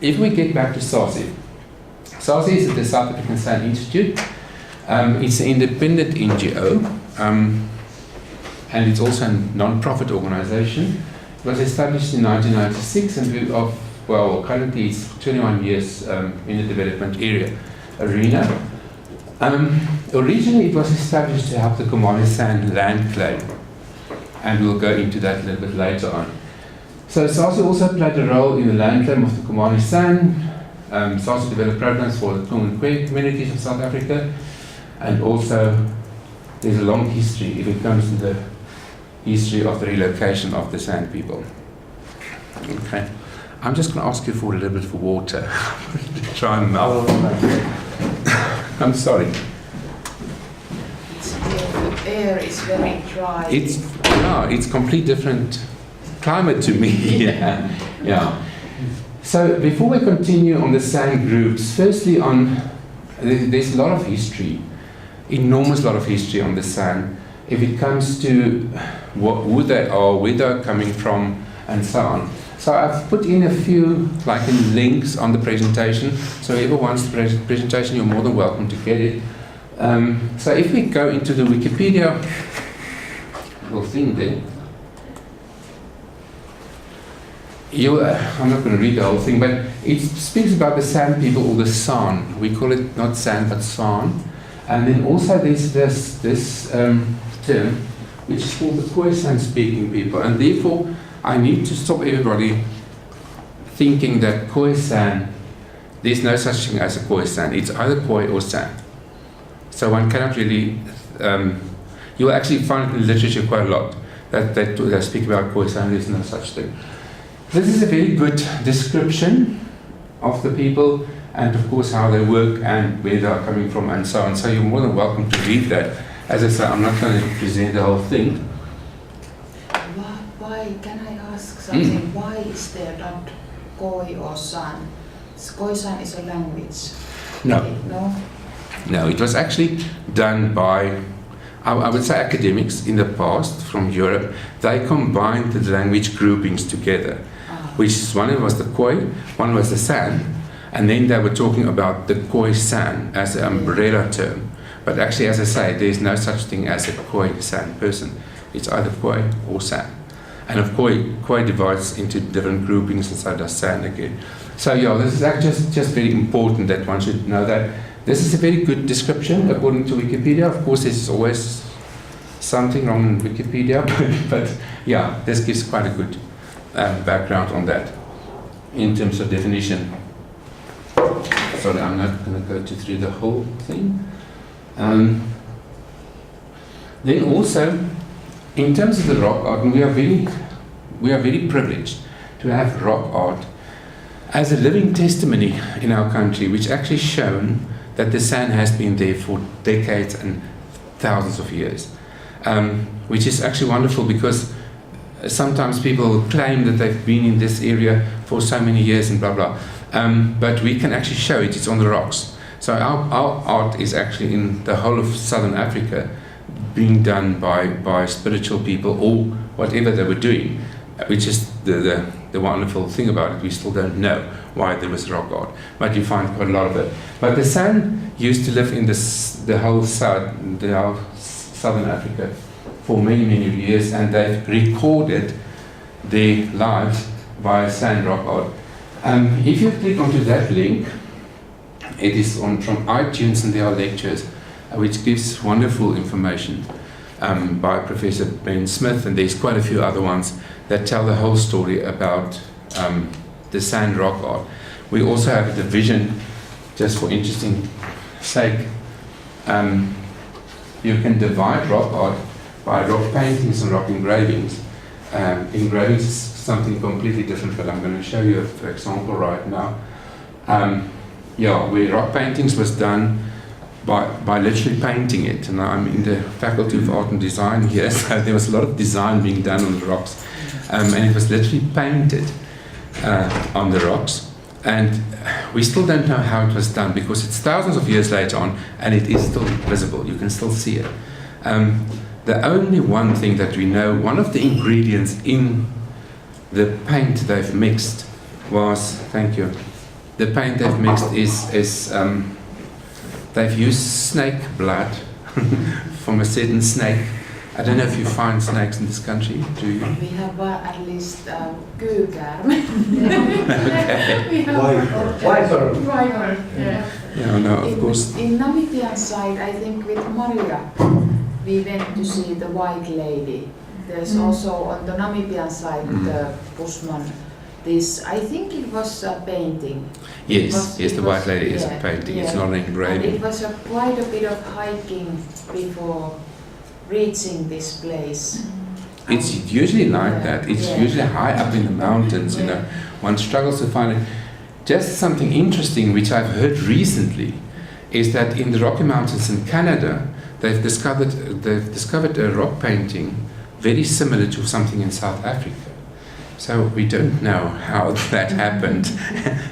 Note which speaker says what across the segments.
Speaker 1: If we get back to SASI, SASI is the South African Sand Institute. It's an independent NGO, and it's also a non-profit organization. It was established in 1996, and currently it's 21 years in the development arena. Originally it was established to help the Komani Sand land claim, and we'll go into that a little bit later on. So SASI also played a role in the land claim of the Komani Sand. SASI developed programs for the Kung and Kwe communities of South Africa, and also there's a long history if it comes to the history of the relocation of the Sand people. Okay, I'm just going to ask you for a little bit of water. Try and melt. I'm sorry.
Speaker 2: The air is very dry.
Speaker 1: It's complete different climate to me. Yeah. So before we continue on the sand groups, firstly there's a lot of history, enormous lot of history on the sand. If it comes to who they are, where they're coming from, and so on. So I've put in a few links on the presentation. So whoever wants the presentation, you're more than welcome to get it. So if we go into the Wikipedia little thing there, I'm not going to read the whole thing, but it speaks about the Sand people, or the San. We call it not Sand but San. And then also there's this term which is called the Khoisan speaking people, and therefore I need to stop everybody thinking that Khoisan, there's no such thing as a Khoisan. It's either Khoi or San. So one cannot really, you will actually find in literature quite a lot that speak about Khoisan. There's no such thing. This is a very good description of the people, and of course how they work and where they are coming from and so on. So you're more than welcome to read that. As I say, I'm not going to present the whole thing.
Speaker 2: Why, can I ask something? Why is there not Khoi or San? Khoisan is a language.
Speaker 1: No.
Speaker 2: No?
Speaker 1: No, it was actually done by, I would say, academics in the past from Europe. They combined the language groupings together, which is one was the Khoi, one was the San, and then they were talking about the Khoisan as an umbrella term. But actually, as I say, there's no such thing as a Khoisan person. It's either Khoi or San. And of course, Khoi divides into different groupings, and so does San again. So yeah, this is actually just very important that one should know that. This is a very good description according to Wikipedia. Of course, there's always something wrong in Wikipedia, but yeah, this gives quite a good background on that in terms of definition. Sorry, I'm not going to go through the whole thing. Then also, in terms of the rock art, we are very privileged to have rock art as a living testimony in our country, which actually shown that the sand has been there for decades and thousands of years, which is actually wonderful, because sometimes people claim that they've been in this area for so many years and blah blah, but we can actually show it. It's on the rocks. So our art is actually in the whole of Southern Africa, being done by spiritual people or whatever they were doing, which is the wonderful thing about it. We still don't know why there was rock art, but you find quite a lot of it. But the San used to live in the whole Southern Africa for many years, and they've recorded their lives via sand rock art. If you click onto that link, it is from iTunes, and there are lectures which gives wonderful information by Professor Ben Smith, and there's quite a few other ones that tell the whole story about the sand rock art. We also have a division, just for interesting sake, you can divide rock art by rock paintings and rock engravings. Engravings is something completely different, but I'm going to show you an example right now. Where rock paintings was done by literally painting it, and I'm in the Faculty of Art and Design here, so there was a lot of design being done on the rocks, and it was literally painted on the rocks, and we still don't know how it was done, because it's thousands of years later on, and it is still visible. You can still see it. The only one thing that we know, one of the ingredients in the paint they've mixed was, thank you, the paint they've mixed is they've used snake blood from a certain snake. I don't know if you find snakes in this country, do you?
Speaker 2: We have at least kyykäärme.
Speaker 1: Okay.
Speaker 2: We have Wyvern. Yeah.
Speaker 1: Yeah, no, of course.
Speaker 2: In Namibian side, I think with Maria, we went to see the White Lady. There's also on the Namibian side the Bushman. This, I think it was a painting.
Speaker 1: Yes, the White Lady is a painting.
Speaker 2: Yeah.
Speaker 1: It's not an engraving.
Speaker 2: And it was quite a bit of hiking before reaching this place.
Speaker 1: It's usually like that. It's usually high up in the mountains, you know. One struggles to find it. Just something interesting which I've heard recently is that in the Rocky Mountains in Canada, they've discovered a rock painting very similar to something in South Africa. So we don't know how that happened.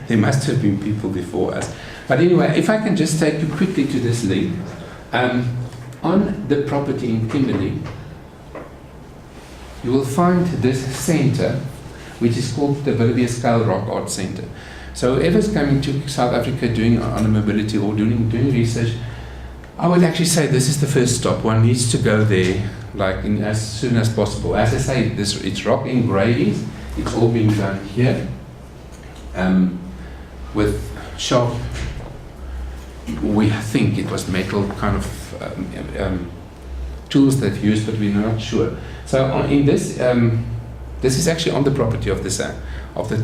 Speaker 1: There must have been people before us. But anyway, if I can just take you quickly to this link. On the property in Kimberley, you will find this center, which is called the Willoughby Scale Rock Art Center. So whoever's coming to South Africa doing on a mobility or doing research, I would actually say this is the first stop. One needs to go there as soon as possible. As I say, it's rock engravings. It's all being done here with sharp, we think it was metal kind of tools they've used, but we're not sure. So in this is actually on the property of the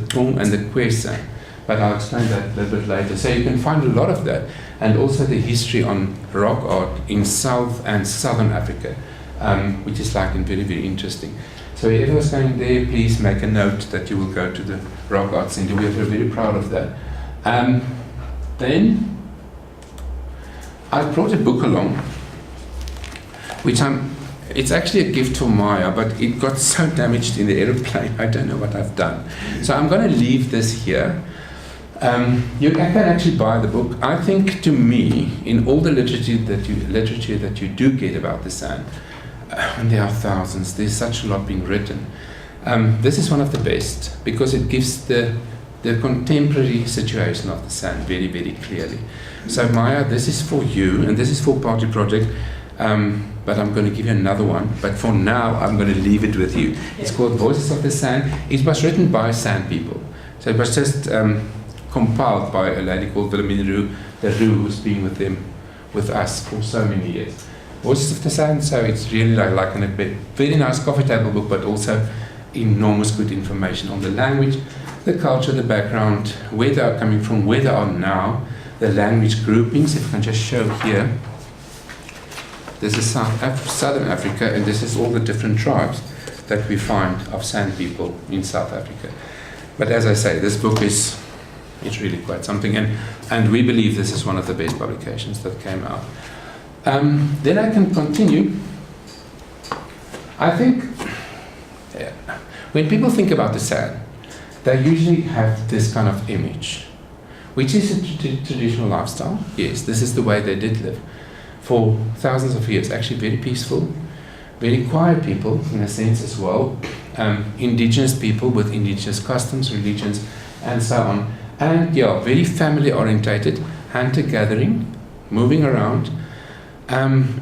Speaker 1: Tong and the Kwesa, but I'll explain that a little bit later. So you can find a lot of that, and also the history on rock art in South and Southern Africa, which is very, very interesting. So if you was going there, please make a note that you will go to the Rock Art Center. We are very proud of that. Then I brought a book along, which it's actually a gift for Maya, but it got so damaged in the aeroplane, I don't know what I've done. So I'm going to leave this here. You can actually buy the book. I think, to me, in all the literature that you do get about the sand, and there are thousands, there's such a lot being written. This is one of the best because it gives the contemporary situation of the sand very, very clearly. So Maya, this is for you, and this is for Party Project, but I'm going to give you another one. But for now, I'm going to leave it with you. It's called Voices of the Sand. It was written by sand people. So it was just compiled by a lady called Wilhelmina Leroux, who's been with us for so many years. Voices of the Sand, so it's really like a very nice coffee table book, but also enormous good information on the language, the culture, the background, where they are coming from, where they are now, the language groupings. If I can just show here, this is Southern Africa, and this is all the different tribes that we find of sand people in South Africa. But as I say, this book it's really quite something, and we believe this is one of the best publications that came out. Then I can continue. I think when people think about the sand, they usually have this kind of image, which is a traditional lifestyle. Yes, this is the way they did live for thousands of years. Actually very peaceful, very quiet people in a sense as well. Indigenous people with indigenous customs, religions, and so on. And very family orientated, hunter-gathering, moving around.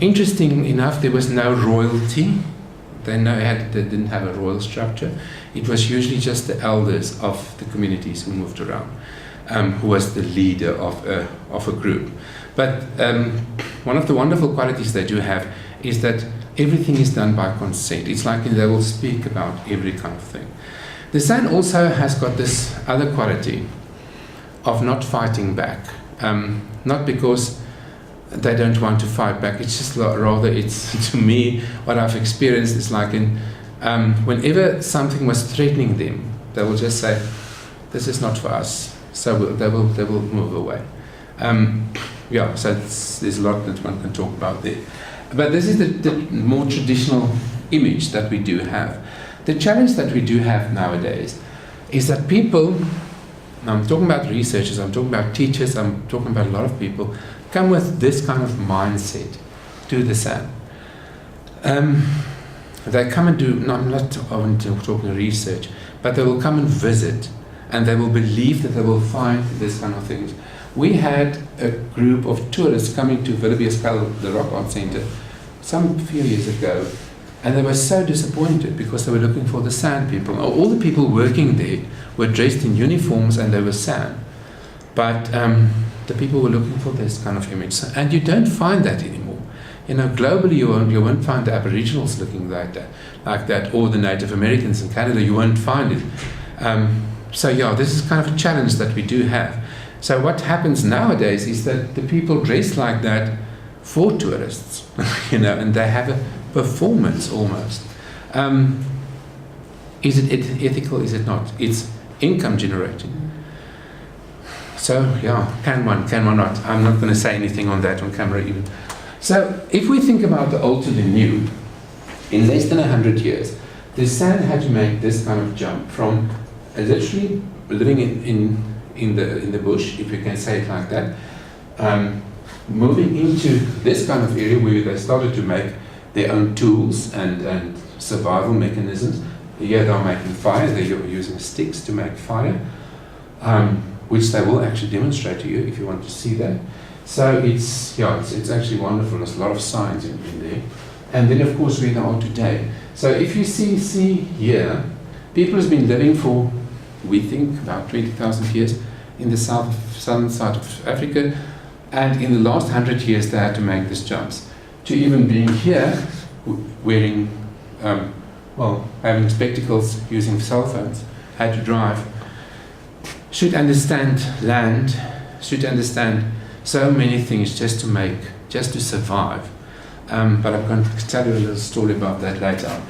Speaker 1: Interesting enough, there was no royalty. They didn't have a royal structure. It was usually just the elders of the communities who moved around, who was the leader of a group. But one of the wonderful qualities they do have is that everything is done by consent. It's like they will speak about every kind of thing. The San also has got this other quality of not fighting back. Not because they don't want to fight back. It's just rather, it's to me, what I've experienced is like whenever something was threatening them, they will just say, "This is not for us." So they will move away. So there's a lot that one can talk about there. But this is the more traditional image that we do have. The challenge that we do have nowadays is that people, I'm talking about researchers, I'm talking about teachers, I'm talking about a lot of people, come with this kind of mindset to the San. They come and do, no, I'm not only talking research, but they will come and visit and they will believe that they will find this kind of things. We had a group of tourists coming to Willoughby's the Rock Art Centre, some few years ago, and they were so disappointed because they were looking for the sand people. All the people working there were dressed in uniforms and they were sand. But the people were looking for this kind of image. And you don't find that anymore. You know, globally you won't find the Aboriginals looking like that, or the Native Americans in Canada, you won't find it. So yeah, this is kind of a challenge that we do have. So what happens nowadays is that the people dress like that for tourists, you know, and they have a performance almost. Is it ethical? Is it not? It's income generating. So yeah, can one not? I'm not going to say anything on that on camera even. So if we think about the old to the new, in less than 100 years, the San had to make this kind of jump from literally living in the bush, if you can say it like that, moving into this kind of area where they started to make their own tools and survival mechanisms. Here they're making fire, they're using sticks to make fire, which they will actually demonstrate to you if you want to see that. So it's actually wonderful. There's a lot of science in there. And then of course where they are today. So if you see here, people has been living for, we think, about 20,000 years in the southern side of Africa, and in the last 100 years they had to make these jumps to even being here, wearing, having spectacles, using cell phones, had to drive, should understand land, should understand so many things just to survive. But I'm going to tell you a little story about that later on.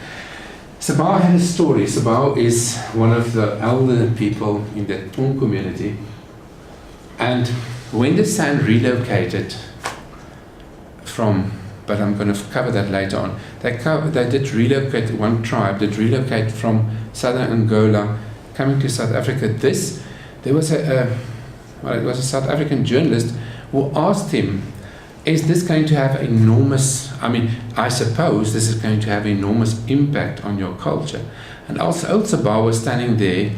Speaker 1: Sabah had a story. Sabah is one of the elder people in the Tung community. And when the San relocated from, but I'm going to cover that later on, they did relocate, one tribe did relocate from southern Angola, coming to South Africa. There was it was a South African journalist who asked him, is this going to have I suppose this is going to have enormous impact on your culture. And also old Sabah was standing there,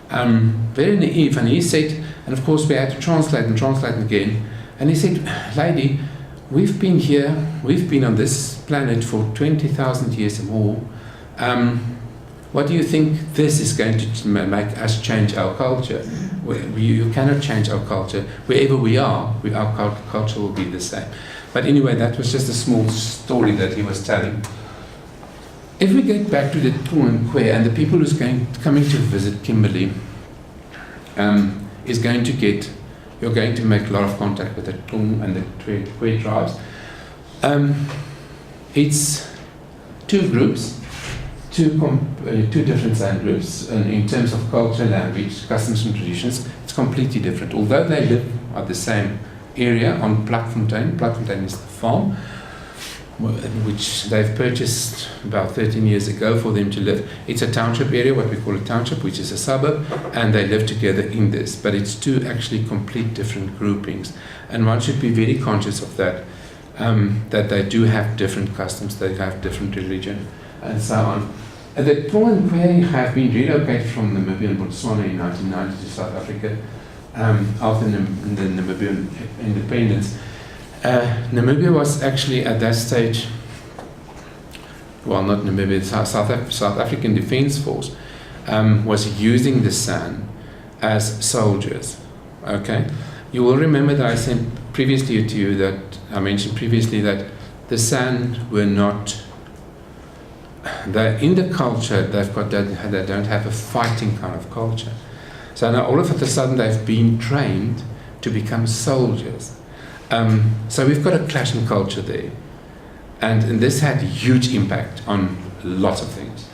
Speaker 1: very naive, and he said, and of course we had to translate again, and he said, lady, we've been here, we've been on this planet for 20,000 years or more. What do you think this is going to make us change our culture? You cannot change our culture. Wherever we are, our culture will be the same. But anyway, that was just a small story that he was telling. If we get back to the Tung and Kwe, and the people who's coming to visit Kimberley, you're going to make a lot of contact with the Tung and the Kwe tribes. It's two groups, two different San groups, and in terms of culture, language, customs and traditions, it's completely different. Although they live at the same area on Plakfontein. Plakfontein is the farm, which they've purchased about 13 years ago for them to live. It's a township area, what we call a township, which is a suburb, and they live together in this. But it's two actually complete different groupings, and one should be very conscious of that, that they do have different customs, they have different religion, and so on. The Tung and Kwe have been relocated from Namibia and Botswana in 1990 to South Africa after the Namibian independence. Namibia was actually at that stage, well, not Namibia, South African Defence Force was using the San as soldiers. Okay, you will remember that I said previously to you that I mentioned previously that the San were not. In the culture they don't have a fighting kind of culture. So now all of a sudden they've been trained to become soldiers. So we've got a clash in culture there, and this had a huge impact on lots of things.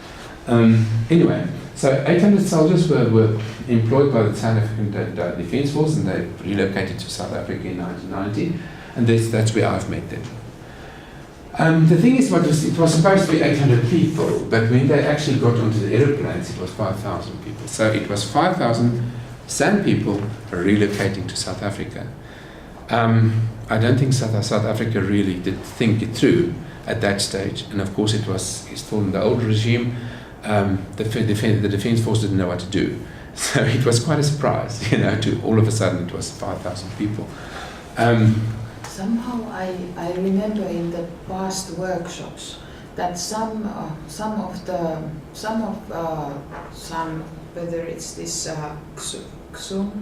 Speaker 1: Anyway, so 800 soldiers were employed by the South African Defence Force, and they relocated to South Africa in 1990, and that's where I've met them. The thing is, it was supposed to be 800 people, but when they actually got onto the aeroplanes, it was 5,000 people. So it was 5,000 San people relocating to South Africa. I don't think South Africa really did think it through at that stage, and of course it's still in the old regime. The Defence Force didn't know what to do, So it was quite a surprise, to all of a sudden it was 5,000 people.
Speaker 2: Somehow I remember in the past workshops that whether it's this Xung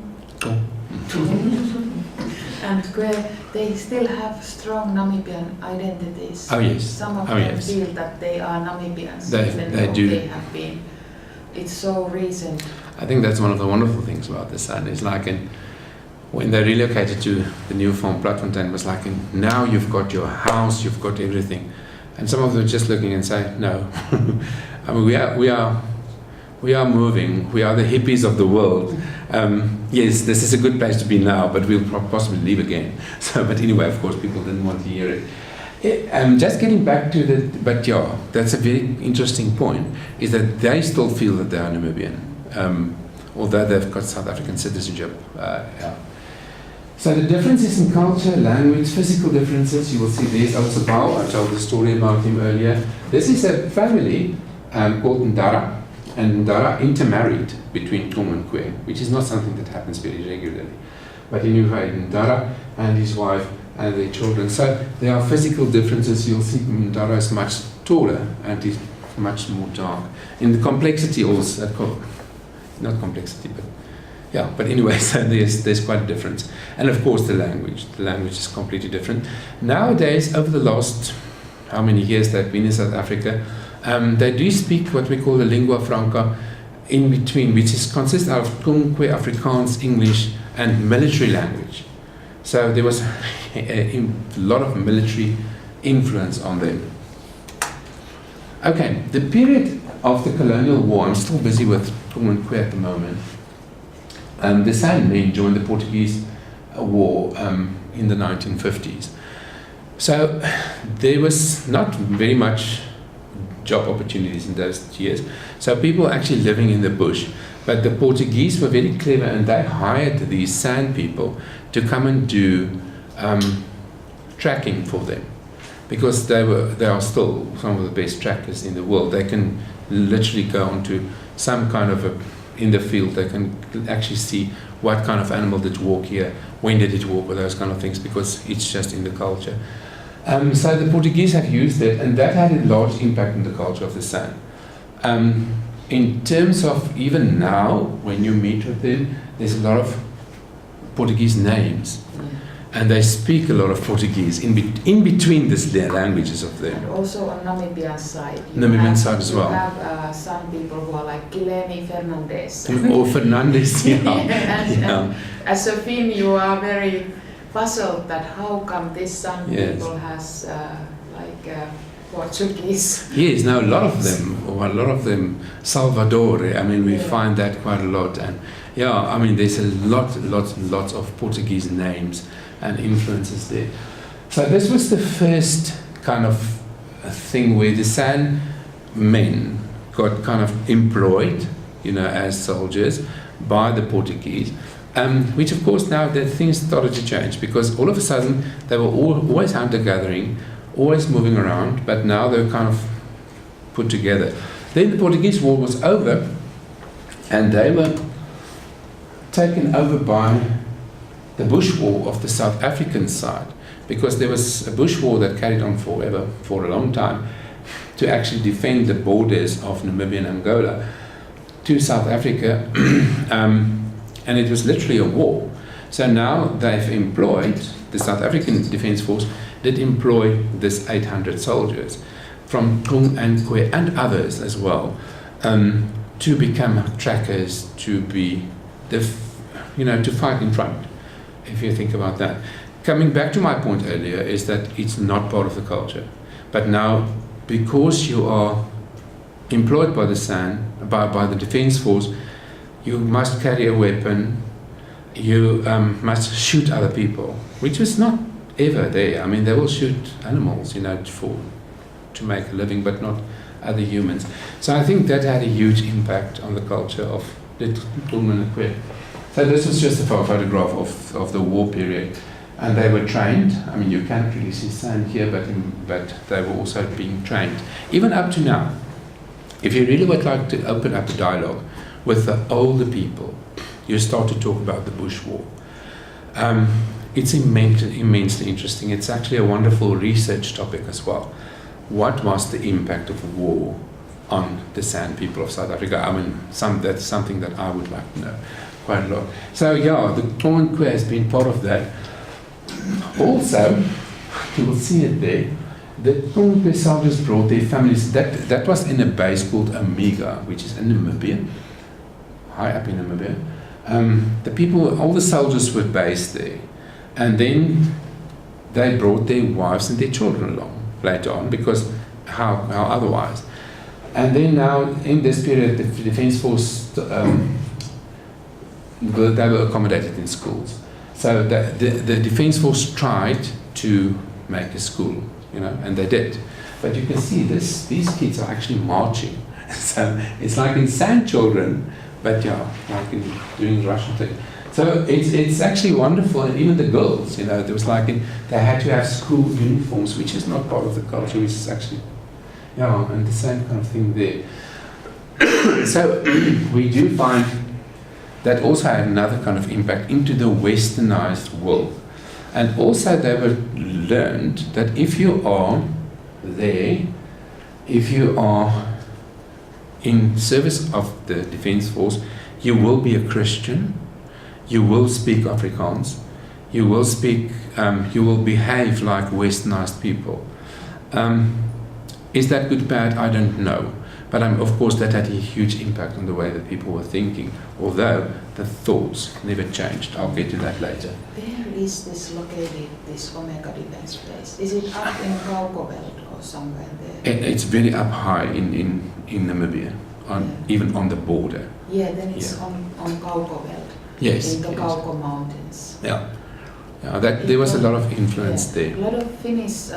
Speaker 2: and Kwe, they still have strong Namibian identities.
Speaker 1: Oh yes.
Speaker 2: Some of them feel that they are Namibians, even though they have been. It's so recent.
Speaker 1: I think that's one of the wonderful things about the San. It's like when they relocated to the new farm, Platfontein, was like, now you've got your house, you've got everything. And some of them are just looking and say, no. I mean, we are moving. We are the hippies of the world. Yes, this is a good place to be now, but we'll possibly leave again. So, but anyway, of course, people didn't want to hear it. Just getting back to that's a very interesting point, is that they still feel that they are Namibian, although they've got South African citizenship. So the differences in culture, language, physical differences, you will see there's also Bao. I told the story about him earlier. This is a family called Ndara, and Ndara intermarried between Tum and Kwe, which is not something that happens very regularly. But anyway, Ndara and his wife and their children. So there are physical differences. You'll see Ndara is much taller and he's much more dark. In the complexity also, not complexity, but anyway, so there's quite a difference. And of course the language is completely different. Nowadays, over the last, how many years they've been in South Africa, they do speak what we call the lingua franca in between, which consists of Kwe, Afrikaans, English, and military language. So there was a lot of military influence on them. Okay, the period of the colonial war, I'm still busy with Tum and Kwe at the moment. The San men joined the Portuguese war in the 1950s. So there was not very much job opportunities in those years. So people actually living in the bush. But the Portuguese were very clever and they hired these San people to come and do tracking for them. Because they are still some of the best trackers in the world. They can literally go onto some kind of in the field, they can actually see what kind of animal did walk here, when did it walk, or those kind of things, because it's just in the culture. So the Portuguese have used it, and that had a large impact on the culture of the San. In terms of even now, when you meet with them, there's a lot of Portuguese names. And they speak a lot of Portuguese in between the languages of them.
Speaker 2: And also on Namibian side.
Speaker 1: Namibian side as well.
Speaker 2: You have some people who are like Kileni Fernandes.
Speaker 1: Or Fernandes,
Speaker 2: and as a Finn, you are very puzzled that how come this San people has Portuguese.
Speaker 1: Yes, now a lot of them, Salvador. I mean, we find that quite a lot, and I mean, there's a lots of Portuguese names and influences there. So this was the first kind of thing where the San men got kind of employed, as soldiers by the Portuguese, which of course now the things started to change, because all of a sudden they were always hunter-gathering, always moving around, but now they're kind of put together. Then the Portuguese war was over and they were taken over by the bush war of the South African side, because there was a bush war that carried on forever, for a long time, to actually defend the borders of Namibia and Angola to South Africa, and it was literally a war. So now they've employed, the South African Defence Force did employ this 800 soldiers from Tum and Kwe and others as well, to become trackers, to be to fight in front, if you think about that. Coming back to my point earlier, is that it's not part of the culture. But now, because you are employed by the San, by the Defence Force, you must carry a weapon, you must shoot other people, which was not ever there. I mean, they will shoot animals, to make a living, but not other humans. So I think that had a huge impact on the culture of the Tum and Kwe. So this was just a photograph of the war period, and they were trained. I mean, you can't really see San here, but they were also being trained, even up to now. If you really would like to open up a dialogue with the older people, you start to talk about the Bush War. It's immensely interesting. It's actually a wonderful research topic as well. What was the impact of the war on the San people of South Africa? I mean, that's something that I would like to know quite a lot. So yeah, the Tonkwe has been part of that. Also, you will see it there, the Tonkwe soldiers brought their families. That was in a base called Omega, which is in Namibia, high up in Namibia. The people, all the soldiers were based there. And then they brought their wives and their children along later on, because how otherwise? And then now, in this period, the Defence Force, they were accommodated in schools. So the Defence Force tried to make a school, and they did. But you can see these kids are actually marching. So it's like in Sand Children, but like in doing Russian thing. So it's actually wonderful, and even the girls, there was like they had to have school uniforms, which is not part of the culture, which is actually, and the same kind of thing there. So we do find that also had another kind of impact into the westernized world. And also they were learned that if you are there, if you are in service of the Defence Force, you will be a Christian, you will speak Afrikaans, you will behave like westernized people. Is that good, bad? I don't know. But of course that had a huge impact on the way that people were thinking, although the thoughts never changed. I'll get to that later.
Speaker 2: Where is this located, this Omega Defence Base? Is it up in Kaukobelt or somewhere there?
Speaker 1: It's very up high in Namibia, even on the border.
Speaker 2: Yeah, then it's on Kaukobelt.
Speaker 1: Yes.
Speaker 2: In the Kauko Mountains.
Speaker 1: Yeah. There was a lot of influence there.
Speaker 2: A lot of Finnish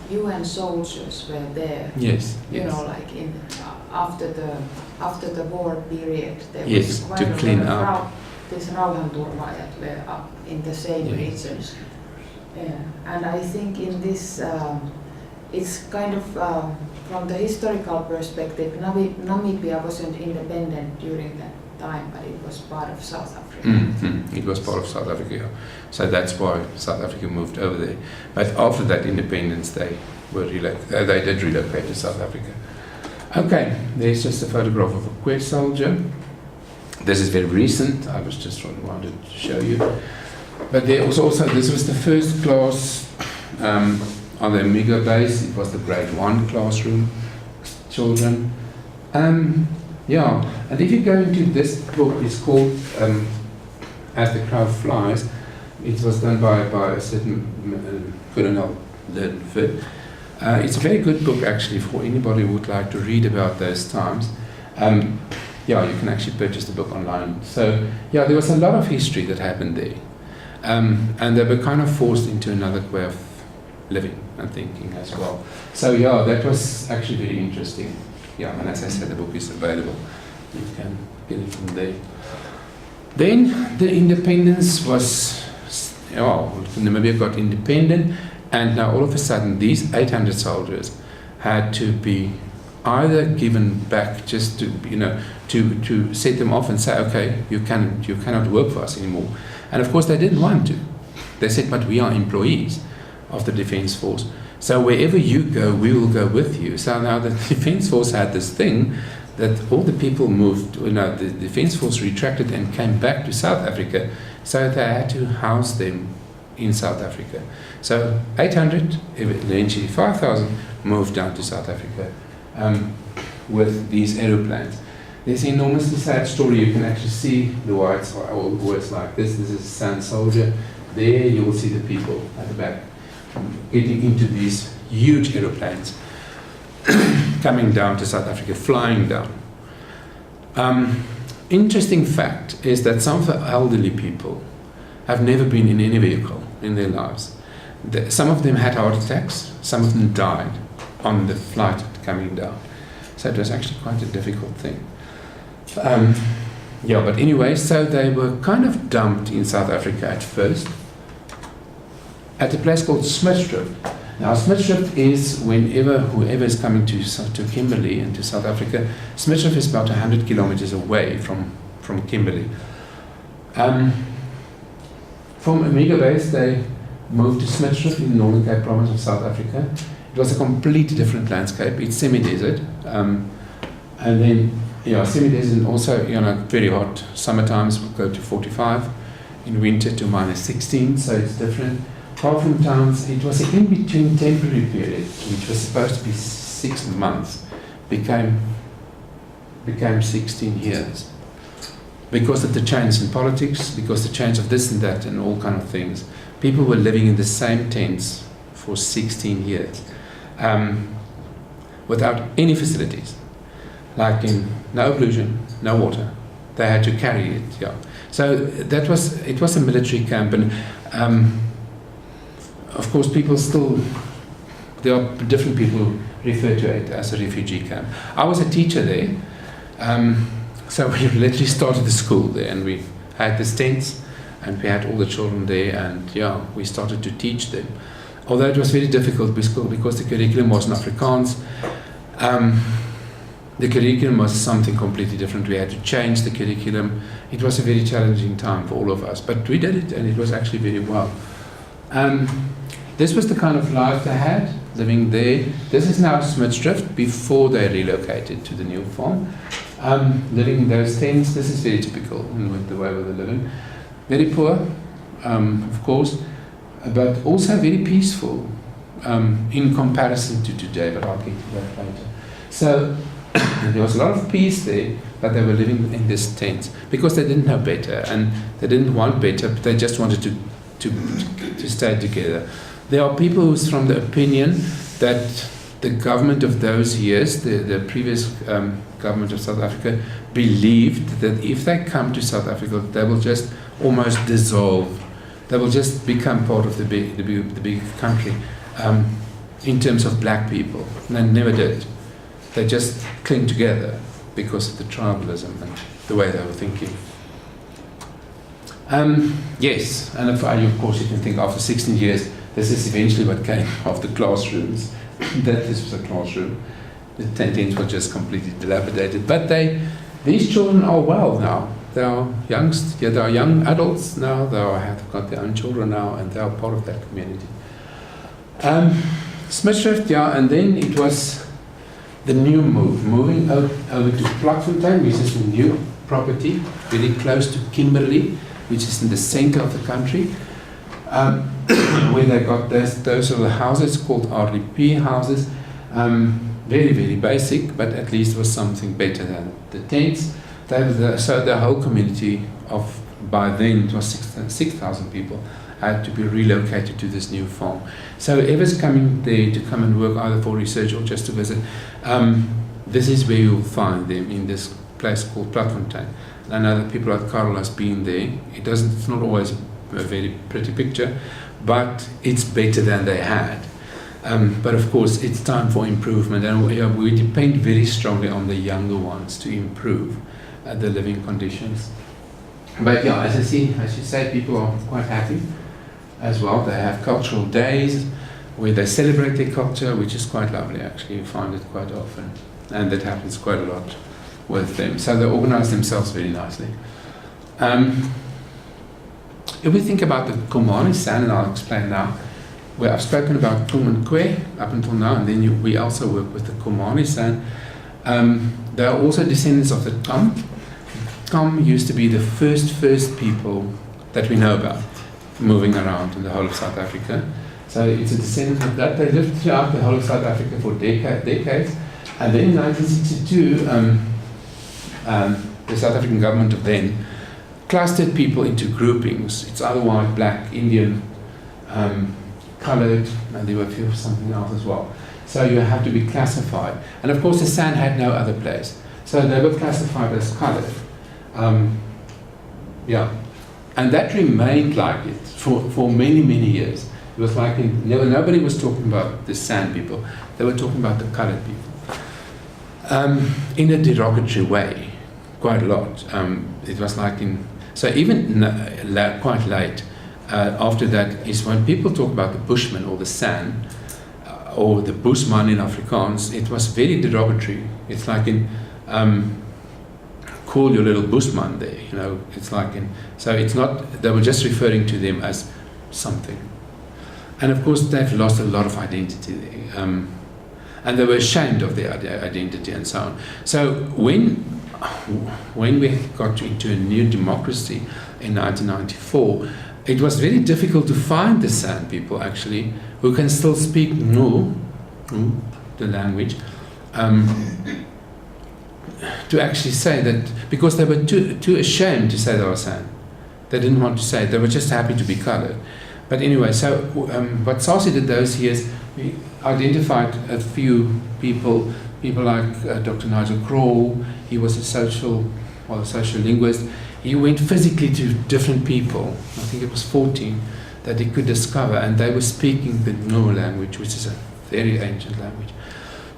Speaker 2: UN soldiers were there.
Speaker 1: Yes.
Speaker 2: Like after the war period, there
Speaker 1: yes,
Speaker 2: was quite
Speaker 1: to clean
Speaker 2: a lot
Speaker 1: up.
Speaker 2: of these rauhanturvaajat were up in the same regions. Yeah. And I think in this, it's kind of from the historical perspective, Namibia wasn't independent during that time, but it was part of South Africa.
Speaker 1: Mm-hmm. It was part of South Africa, so that's why South Africa moved over there. But after that independence, they did relocate to South Africa. Okay, there's just a photograph of a Quest soldier. This is very recent. I was just wanted to show you. But there was also, this was the first class on the Omega base. It was the grade 1 classroom, children. And if you go into this book, it's called As the Crow Flies. It was done by a certain Colonel Linford. It's a very good book actually for anybody who would like to read about those times. You can actually purchase the book online. So there was a lot of history that happened there. And they were kind of forced into another way of living and thinking as well. So that was actually very interesting. And as I said, the book is available. You can get it from there. Then the independence was, Namibia got independent, and now all of a sudden these 800 soldiers had to be either given back just to set them off and say, okay, you cannot work for us anymore. And of course they didn't want to. They said, but we are employees of the Defence Force. So wherever you go, we will go with you. So now the Defence Force had this thing that all the people moved, the Defence Force retracted and came back to South Africa, so they had to house them in South Africa. So 800, eventually 5,000, moved down to South Africa with these aeroplanes. There's an enormously sad story. You can actually see the whites like this. This is a San soldier. There you will see the people at the back getting into these huge aeroplanes, coming down to South Africa, flying down. Interesting fact is that some of the elderly people have never been in any vehicle in their lives. Some of them had heart attacks, some of them died on the flight coming down. So it was actually quite a difficult thing. But anyway, so they were kind of dumped in South Africa at first, at a place called Smithsdrift. Now Smithsdrift is whoever is coming to Kimberley and to South Africa, Smithsdrift is about 100 kilometers away from from Kimberley. From Amiga Base, they moved to Smithsrift in the Northern Cape province of South Africa. It was a completely different landscape. It's semi-desert, and then semi-desert, and also very hot. Summer times will go to 45, in winter to -16, so it's different. Far from towns, it was an in-between temporary period, which was supposed to be 6 months, became 16 years. Because of the change in politics, because the change of this and that and all kind of things, people were living in the same tents for 16 years, without any facilities, like in no pollution, no water. They had to carry it. Yeah. So it was a military camp, and of course there are different people who refer to it as a refugee camp. I was a teacher there. So we literally started the school there, and we had the tents, and we had all the children there, and we started to teach them. Although it was very difficult because the curriculum was in Afrikaans. The curriculum was something completely different. We had to change the curriculum. It was a very challenging time for all of us, but we did it, and it was actually very well. This was the kind of life they had, living there. This is now Smithsrift before they relocated to the new farm. Living in those tents, this is very typical with the way they're living. Very poor, of course, but also very peaceful in comparison to today, but I'll get to that later. So there was a lot of peace there, but they were living in these tents because they didn't know better, and they didn't want better, but they just wanted to stay together. There are people who's from the opinion that the government of those years, the previous government of South Africa, believed that if they come to South Africa, they will just almost dissolve. They will just become part of the big country in terms of black people. And they never did. They just cling together because of the tribalism and the way they were thinking. Yes, and of course you can think after 16 years, this is eventually what came of the classrooms. That this was a classroom. The tents were just completely dilapidated. But these children are well now. They are they are young adults now. They have got their own children now, and they are part of that community. Smithsrift, and then it was the new moving over to Plakfontein, which is a new property, very close to Kimberley, which is in the center of the country. Where they got those are the houses called RDP houses. Very, very basic, but at least was something better than the tents. So the whole community by then it was 6,000 people, had to be relocated to this new farm. So whoever's coming there to come and work either for research or just to visit, this is where you'll find them, in this place called Plakfontein. I know that people like Carol has been there. It's not always a very pretty picture, but it's better than they had. But of course, it's time for improvement, and we depend very strongly on the younger ones to improve the living conditions. But as you say, people are quite happy as well. They have cultural days where they celebrate their culture, which is quite lovely actually. You find it quite often, and that happens quite a lot with them. So they organize themselves very nicely. If we think about the Komani San, and I'll explain now, where I've spoken about Tum and Kwe up until now, and then we also work with the Komani San. They are also descendants of the Tam. Tam used to be the first people that we know about moving around in the whole of South Africa. So it's a descendant of that. They lived throughout the whole of South Africa for decades. And then in 1962, the South African government of then clustered people into groupings. It's either white, black, Indian, coloured, and there were a few something else as well. So you have to be classified. And of course the San had no other place. So they were classified as coloured. And that remained like it for many, many years. It was like nobody was talking about the San people. They were talking about the coloured people. In a derogatory way, quite a lot. It was like so even quite late after that is when people talk about the Bushman or the San or the Bushman in Afrikaans, it was very derogatory. It's like in call your little Bushman there, you know, it's like so it's not, they were just referring to them as something. And of course they've lost a lot of identity there. And they were ashamed of their identity and so on. So when we got into a new democracy in 1994, it was very difficult to find the San people actually who can still speak No, the language, to actually say that, because they were too ashamed to say they were San. They didn't want to say it. They were just happy to be colored. But anyway, so what SASI did those years, we identified a few people like Dr. Nigel Kroll. He was a social linguist. He went physically to different people, I think it was 14, that he could discover, and they were speaking the No language, which is a very ancient language.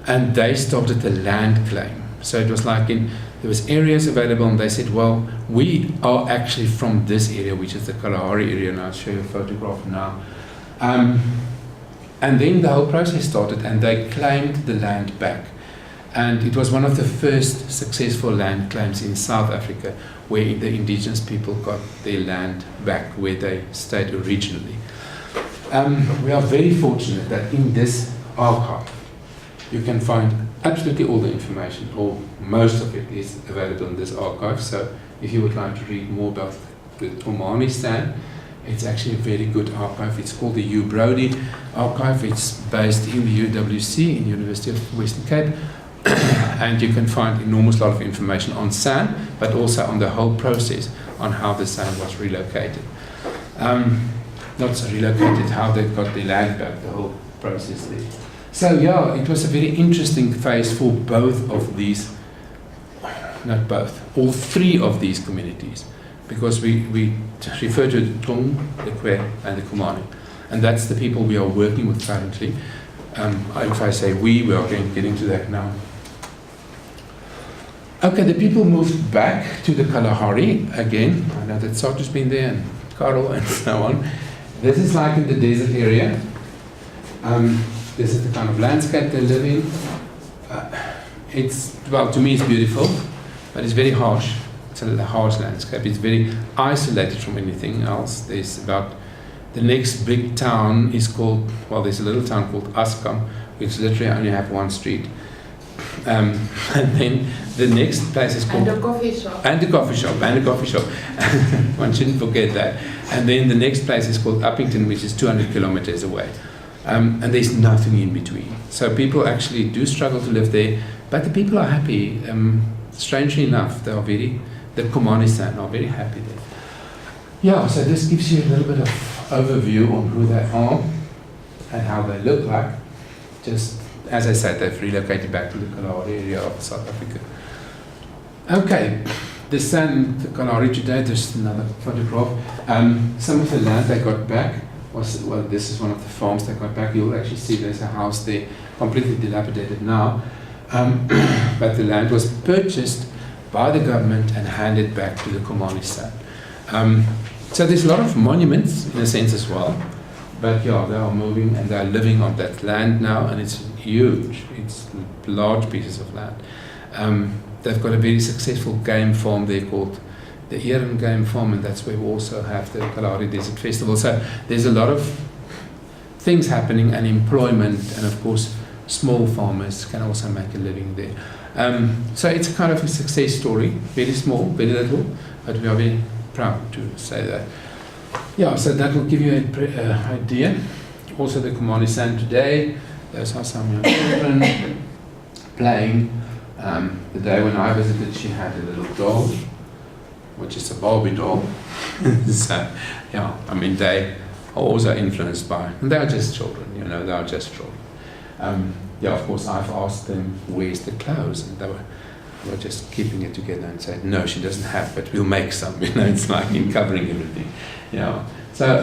Speaker 1: And they started the land claim. So it was like there was areas available, and they said, well, we are actually from this area, which is the Kalahari area, and I'll show you a photograph now. And then the whole process started, and they claimed the land back. And it was one of the first successful land claims in South Africa, where the indigenous people got their land back where they stayed originally. We are very fortunate that in this archive you can find absolutely all the information, or most of it is available in this archive. So if you would like to read more about the Omani San, it's actually a very good archive. It's called the Hugh Brody Archive. It's based in the UWC, in University of Western Cape. And you can find enormous lot of information on San, but also on the whole process on how the San was relocated. Not so relocated, how they got the land back, the whole process there. So yeah, it was a very interesting phase for both of these, not both, all three of these communities, because we refer to the Tung, the Kwe, and the Kumani, and that's the people we are working with currently. If I say we are getting to that now. Okay, the people moved back to the Kalahari again. I know that Satu's been there, and Karel, and so on. This is like in the desert area. This is the kind of landscape they live in. It's, well, to me it's beautiful, but it's very harsh. It's a harsh landscape. It's very isolated from anything else. There's about, the next big town is called, well, there's a little town called Askam, which literally only have one street. And then the next place is called...
Speaker 2: And a coffee shop.
Speaker 1: And a coffee shop, and a coffee shop. One shouldn't forget that. And then the next place is called Uppington, which is 200 kilometers away. And there's nothing in between. So people actually do struggle to live there, but the people are happy. Strangely enough, they are the Kumani San are very happy there. Yeah, so this gives you a little bit of overview on who they are and how they look like. Just, as I said, they've relocated back to the Kalahari area of South Africa. Okay, the San, the Kalahari today, there's another photograph. Some of the land they got back was, well, this is one of the farms they got back. You'll actually see there's a house there, completely dilapidated now. But the land was purchased by the government and handed back to the Kumani San. So there's a lot of monuments in a sense as well. But yeah, they are moving and they are living on that land now, and it's huge. It's large pieces of land. They've got a very successful game farm there called the Ehren Game Farm, and that's where we also have the Kalahari Desert Festival. So there's a lot of things happening, and employment, and of course small farmers can also make a living there. So it's kind of a success story, very small, very little, but we are very proud to say that. Yeah, so that will give you an idea. Also the Kumani San today, those are some young children playing. The day when I visited, she had a little doll, which is a Barbie doll. So, yeah, I mean, they are also influenced by, and they are just children, you know, they are just children. Yeah, of course, I've asked them, where's the clothes? And they were just keeping it together and said, no, she doesn't have, but we'll make some, you know, it's like in covering everything, you know. So,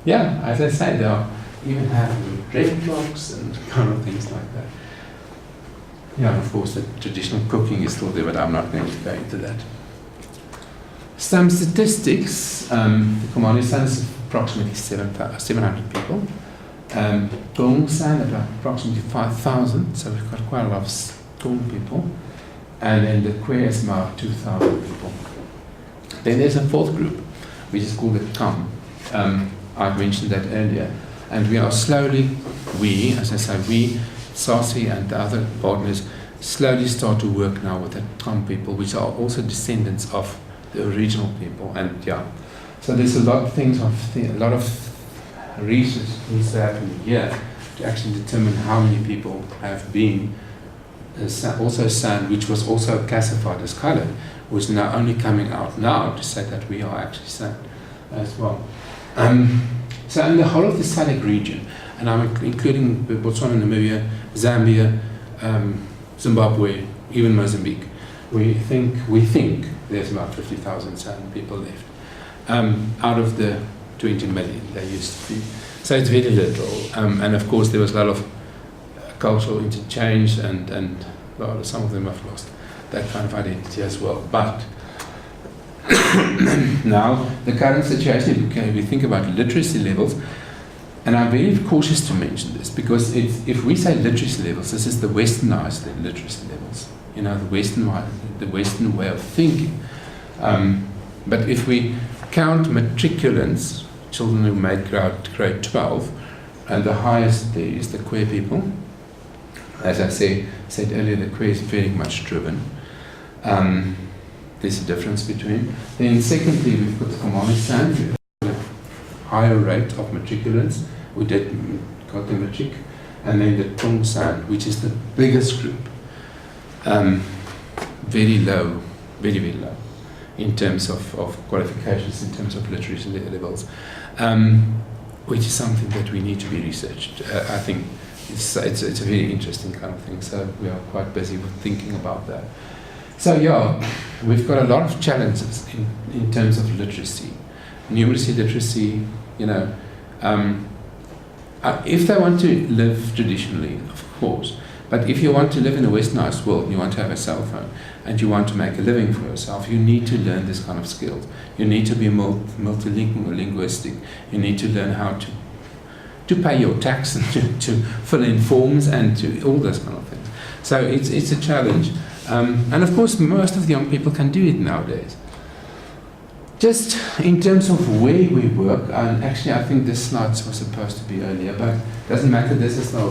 Speaker 1: yeah, as I say, they even have red clocks and kind of things like that. Yeah, of course, the traditional cooking is still there, but I'm not going to go into that. Some statistics, the Kumani San is approximately 700 people. Tung San about approximately 5,000, so we've got quite a lot of Tung people. and then the Kwe is about 2,000 people. Then there's a fourth group, which is called the Kam. I've mentioned that earlier. And we are slowly, as I say, SASI and the other partners, slowly start to work now with the Kam people, which are also descendants of the original people. And so there's a lot of things, a lot of research needs to happen here to actually determine how many people have been also San, which was also classified as colored, was now only coming out now to say that we are actually San as well. So in the whole of the SADC region, and I'm including Botswana, Namibia, Zambia, Zimbabwe, even Mozambique, we think there's about 50,000 San people left out of the 20 million there used to be. So it's very little, and of course there was a lot of cultural interchange, and well, some of them have lost that kind of identity as well. But now the current situation, we think about literacy levels, and I'm very cautious to mention this because if we say literacy levels, this is the westernized literacy levels, the Western way of thinking. But if we count matriculants, children who made grade 12, and the highest there is the Kwe people. As I said earlier, the Kwe is very much driven. There's a difference between. Then secondly, we've got the Komani San, we've got a higher rate of matriculants who got the matric, and then the Tung San, which is the biggest group. Very low, very, very low in terms of qualifications, in terms of literacy levels, which is something that we need to be researched. I think it's a very interesting kind of thing, so we are quite busy with thinking about that. So we've got a lot of challenges in terms of literacy, numeracy, literacy, if they want to live traditionally, of course, but if you want to live in a westernized world and you want to have a cell phone and you want to make a living for yourself, you need to learn this kind of skills. You need to be multilingual, linguistic. You need to learn how to pay your tax and to fill in forms and to all those kind of things. So it's a challenge. And of course, most of the young people can do it nowadays. Just in terms of where we work, and actually I think this slide was supposed to be earlier, but it doesn't matter, this is now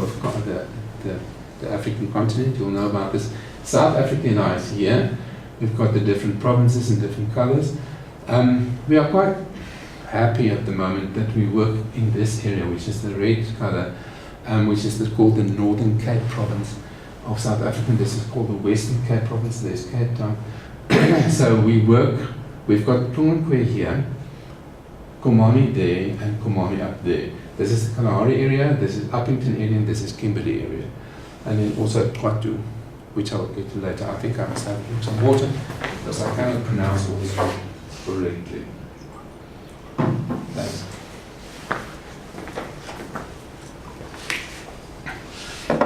Speaker 1: the African continent, you'll know about this. South Africa now is here. We've got the different provinces and different colors. We are quite happy at the moment that we work in this area, which is the red color, which is called the Northern Cape Province of South Africa. This is called the Western Cape Province. There's Cape Town. So we work, we've got Kwe here, Komani there, and Komani up there. This is the Kalahari area, this is Uppington area, and this is Kimberley area. And then also Kwatu, which I'll get to later. I think I must have some water, because I cannot pronounce all this correctly. Thanks.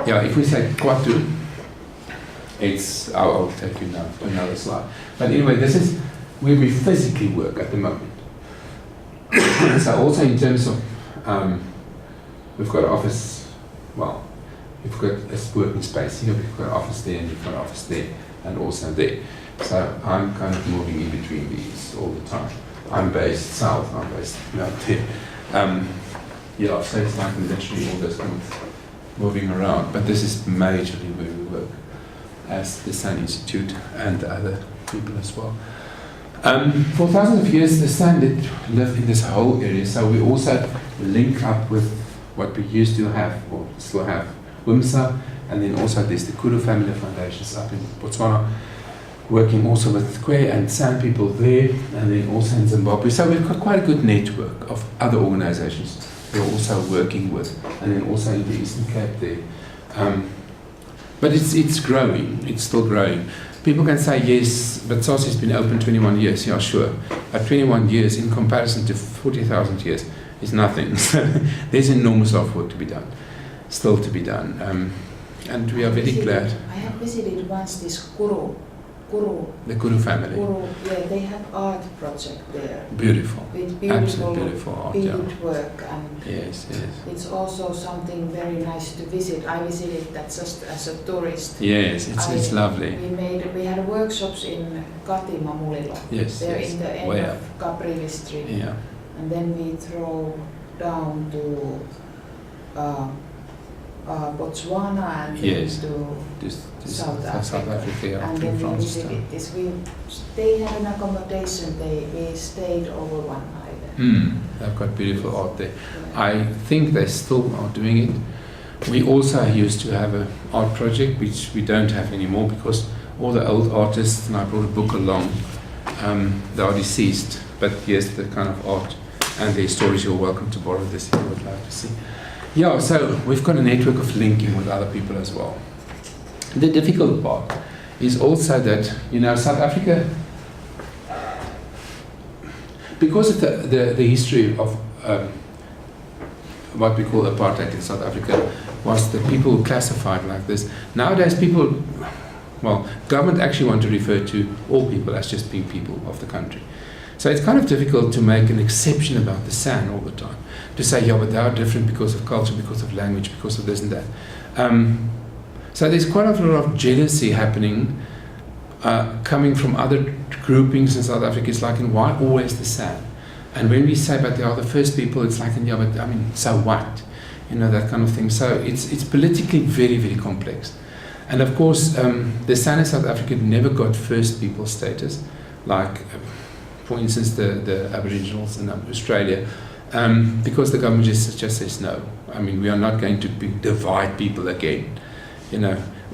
Speaker 1: If we say Kwatu, I'll take you now to another slide. But anyway, this is where we physically work at the moment. So also in terms of, we've got an office, we've got a working space here, we've got an office there, and we've got an office there, and also there. So I'm kind of moving in between these all the time. I'm based south, I'm based out there. So it's like literally all this kind of moving around, but this is majorly where we work as the San Institute and the other people as well. For thousands of years, the San did live in this whole area, so we also link up with what we used to have, or still have, WIMSA, and then also there's the Kuru Family Foundations up in Botswana, working also with Kwe and San people there, and then also in Zimbabwe. So we've got quite a good network of other organizations we're also working with, and then also in the Eastern Cape there. But it's growing, it's still growing. People can say, yes, but SASI has been open 21 years. Yeah, sure. But 21 years in comparison to 40,000 years is nothing. So there's enormous of work to be done, still to be done. And we are very glad.
Speaker 2: I have visited once this Kuru Kuru.
Speaker 1: The Kuru family.
Speaker 2: Kuru, yeah, they have art project there.
Speaker 1: Beautiful.
Speaker 2: With
Speaker 1: Absolutely beautiful art.
Speaker 2: bead
Speaker 1: Yeah.
Speaker 2: work, and
Speaker 1: Yes, yes.
Speaker 2: it's also something very nice to visit. I visited that just as a tourist.
Speaker 1: Yes, it's lovely.
Speaker 2: We had workshops in Kati Mamulilo.
Speaker 1: Yes,
Speaker 2: There
Speaker 1: yes.
Speaker 2: in the end
Speaker 1: Way
Speaker 2: of
Speaker 1: up.
Speaker 2: Caprivi Street.
Speaker 1: Yeah.
Speaker 2: And then we drove down to Botswana and
Speaker 1: Yes.
Speaker 2: then to
Speaker 1: This
Speaker 2: South
Speaker 1: South
Speaker 2: Africa.
Speaker 1: Africa, yeah,
Speaker 2: and
Speaker 1: in
Speaker 2: then we
Speaker 1: France.
Speaker 2: visited this. They had an accommodation. We stayed over one night.
Speaker 1: They've got beautiful art there. I think they still are doing it. We also used to have an art project, which we don't have anymore because all the old artists, and I brought a book along, they are deceased. But yes, the kind of art and their stories, you're welcome to borrow this if you would like to see. Yeah, so we've got a network of linking with other people as well. The difficult part is also that, South Africa, because of the history of what we call apartheid in South Africa, was that people were classified like this. Nowadays government actually want to refer to all people as just being people of the country. So it's kind of difficult to make an exception about the San all the time. To say, yeah, but they are different because of culture, because of language, because of this and that. So there's quite a lot of jealousy happening coming from other groupings in South Africa. It's like, and why always the San? And when we say, but they are the first people, it's like, yeah, but I mean, so what? That kind of thing. So it's politically very, very complex. And of course, the San in South Africa never got first people status, like, for instance, the Aboriginals in Australia, because the government just says no. I mean, we are not going to divide people again,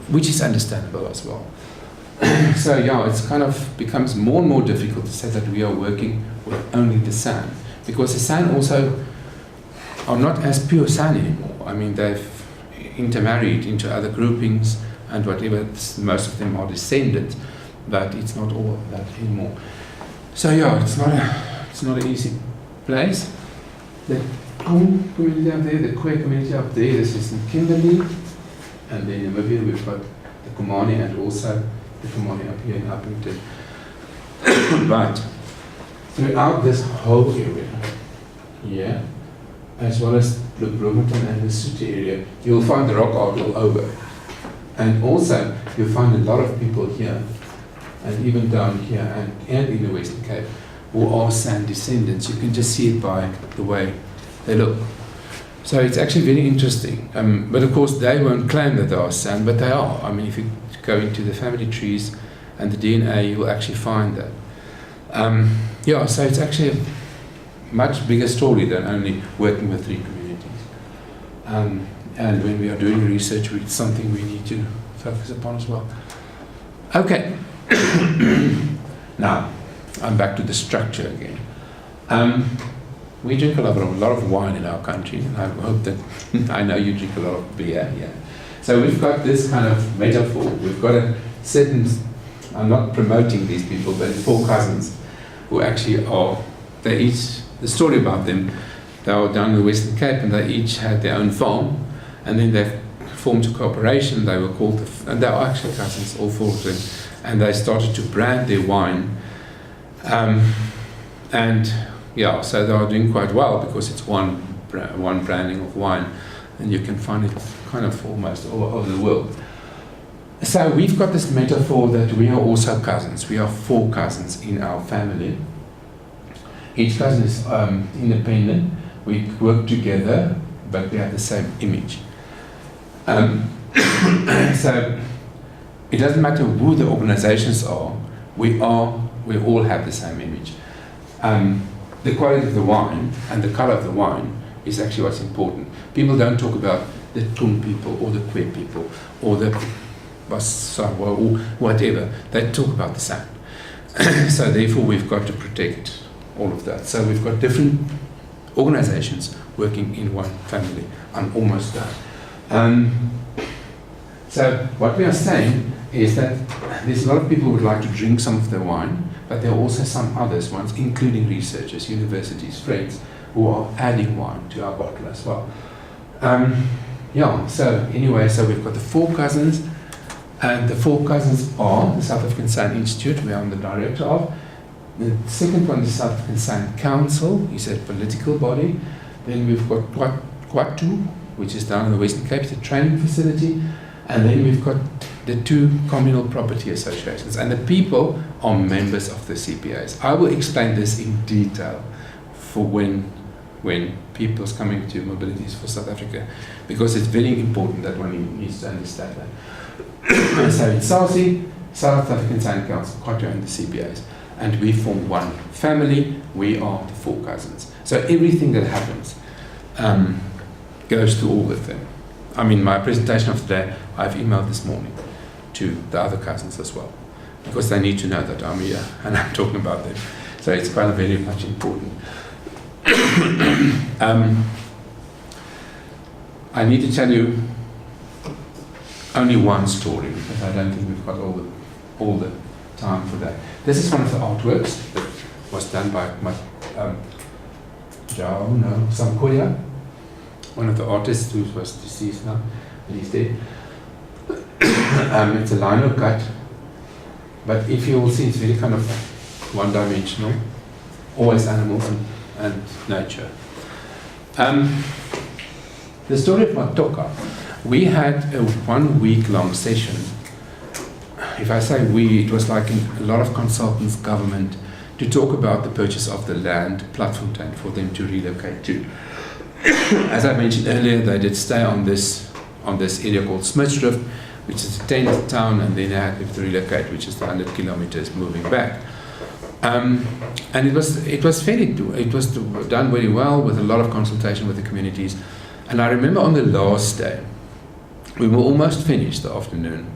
Speaker 1: which is understandable as well. So yeah, it's kind of becomes more and more difficult to say that we are working with only the San, because the San also are not as pure San anymore. I mean, they've intermarried into other groupings and whatever. Most of them are descendants, but it's not all of that anymore. So yeah, it's not an easy place. The Kum community up there, the Khoi community up there, this is in Kimberley, and then in Namibia we've got the Kumani and also the Kumani up here in Upington. But throughout this whole area, as well as the Bloemfontein and the Sotho area, you'll find the rock art all over. And also, you'll find a lot of people here, and even down here and in the Western Cape, who are San descendants. You can just see it by the way they look. So it's actually very interesting. But of course, they won't claim that they are San, but they are. I mean, if you go into the family trees and the DNA, you will actually find that. So it's actually a much bigger story than only working with 3 communities. And when we are doing research, it's something we need to focus upon as well. Okay. Now, I'm back to the structure again. We drink a lot of wine in our country, and I hope that I know you drink a lot of beer. Yeah. So we've got this kind of metaphor. We've got a certain. I'm not promoting these people, but 4 cousins who actually are. They each. The story about them. They are down in the Western Cape, and they each had their own farm, and then they formed a cooperation. They were called, and they are actually cousins, all 4 of them, and they started to brand their wine. So they are doing quite well because it's one branding of wine, and you can find it kind of almost all over the world. So we've got this metaphor that we are also cousins. We are 4 cousins in our family. Each cousin is independent. We work together, but we have the same image. So it doesn't matter who the organizations are. We all have the same image. The quality of the wine and the color of the wine is actually what's important. People don't talk about the Tum people or the Khoi people or the Basawa or whatever. They talk about the San. So therefore we've got to protect all of that. So we've got different organizations working in one family. I'm almost done. So what we are saying is that there's a lot of people who would like to drink some of the wine, but there are also some others ones, including researchers, universities, friends, who are adding wine to our bottle as well. So we've got the 4 cousins. And the 4 cousins are the South African Sign Institute, where I'm the director of. The second one is South African Sign Council, is a political body. Then we've got Kwatu, which is down in the Western Cape, it's a training facility. And then we've got the 2 communal property associations. And the people are members of the CPAs. I will explain this in detail for when people's coming to Mobilities for South Africa, because it's very important that one needs to understand that. So it's SASI, South African Sign Council, Kwatu and the CPAs. And we form one family, we are the 4 cousins. So everything that happens goes to all of them. I mean, my presentation of today, I've emailed this morning to the other cousins as well, because they need to know that I'm here and I'm talking about them. So it's quite very much important. I need to tell you only one story, because I don't think we've got all the time for that. This is one of the artworks that was done by Samkoya, one of the artists who was deceased now, but he's dead. It's a lino cut, but if you will see, it's very kind of one-dimensional, always animals and nature. The story of Matoka. We had a 1-week-long session. If I say we, it was like a lot of consultants, government, to talk about the purchase of the land, Platfontein, for them to relocate to. As I mentioned earlier, they did stay on this area called Smitsdrift, which is a 10th town, and then they had to relocate, which is the 100 kilometers moving back. And it was done very well, with a lot of consultation with the communities. And I remember on the last day, we were almost finished the afternoon.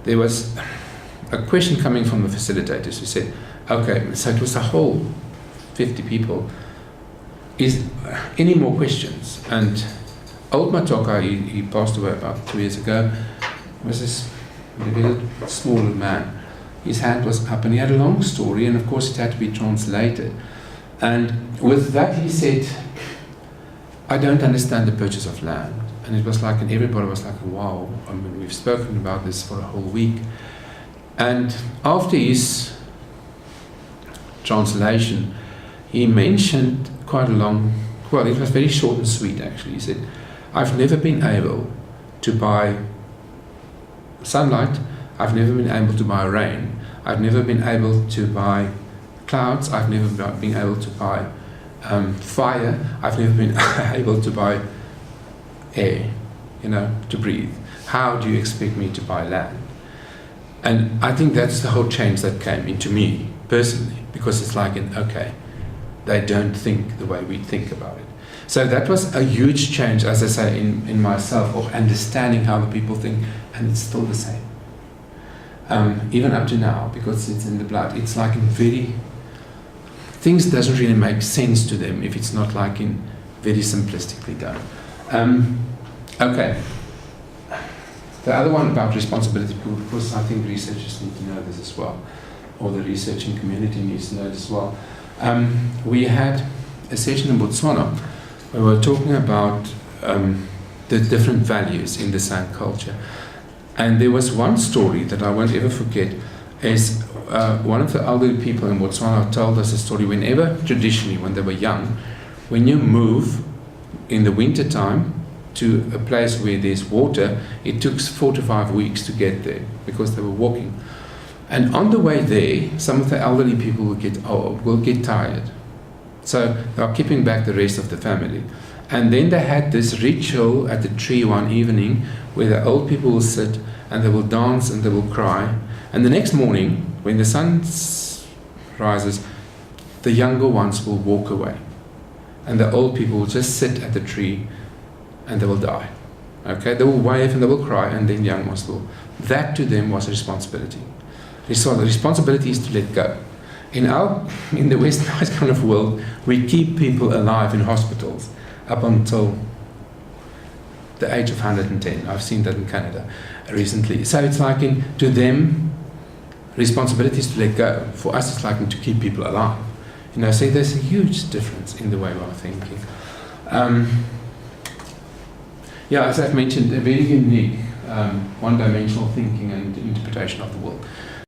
Speaker 1: There was a question coming from the facilitators who said, okay, so it was a whole 50 people. Is any more questions? And old Matoka, he passed away about 2 years ago, was this very small man. His hand was up and he had a long story, and of course it had to be translated. And with that he said, I don't understand the purchase of land. And it was like, and everybody was like, wow, I mean, we've spoken about this for a whole week. And after his translation, he mentioned quite a long, well, it was very short and sweet actually. He said, I've never been able to buy sunlight, I've never been able to buy rain, I've never been able to buy clouds, I've never been able to buy fire, I've never been able to buy air, to breathe. How do you expect me to buy land? And I think that's the whole change that came into me personally, because it's like, okay, they don't think the way we think about it. So that was a huge change, as I say, in myself, of understanding how the people think, and it's still the same. Even up to now, because it's in the blood, it's like things doesn't really make sense to them if it's not like in very simplistically done. Okay. The other one about responsibility, of course, I think researchers need to know this as well, or the researching community needs to know this as well. We had a session in Botswana where we were talking about the different values in the San culture. And there was one story that I won't ever forget, is one of the elderly people in Botswana told us a story. Whenever, traditionally, when they were young, when you move in the winter time to a place where there's water, it took 4 to 5 weeks to get there because they were walking. And on the way there, some of the elderly people will get tired. So they are keeping back the rest of the family. And then they had this ritual at the tree one evening where the old people will sit and they will dance and they will cry. And the next morning, when the sun rises, the younger ones will walk away. And the old people will just sit at the tree and they will die. Okay, they will wave and they will cry, and then young ones will. That to them was a responsibility. So the responsibility is to let go. In the westernized kind of world, we keep people alive in hospitals up until the age of 110. I've seen that in Canada recently. So it's like to them, responsibility is to let go. For us, it's like to keep people alive. So there's a huge difference in the way we're thinking. As I've mentioned, a very unique one-dimensional thinking and interpretation of the world.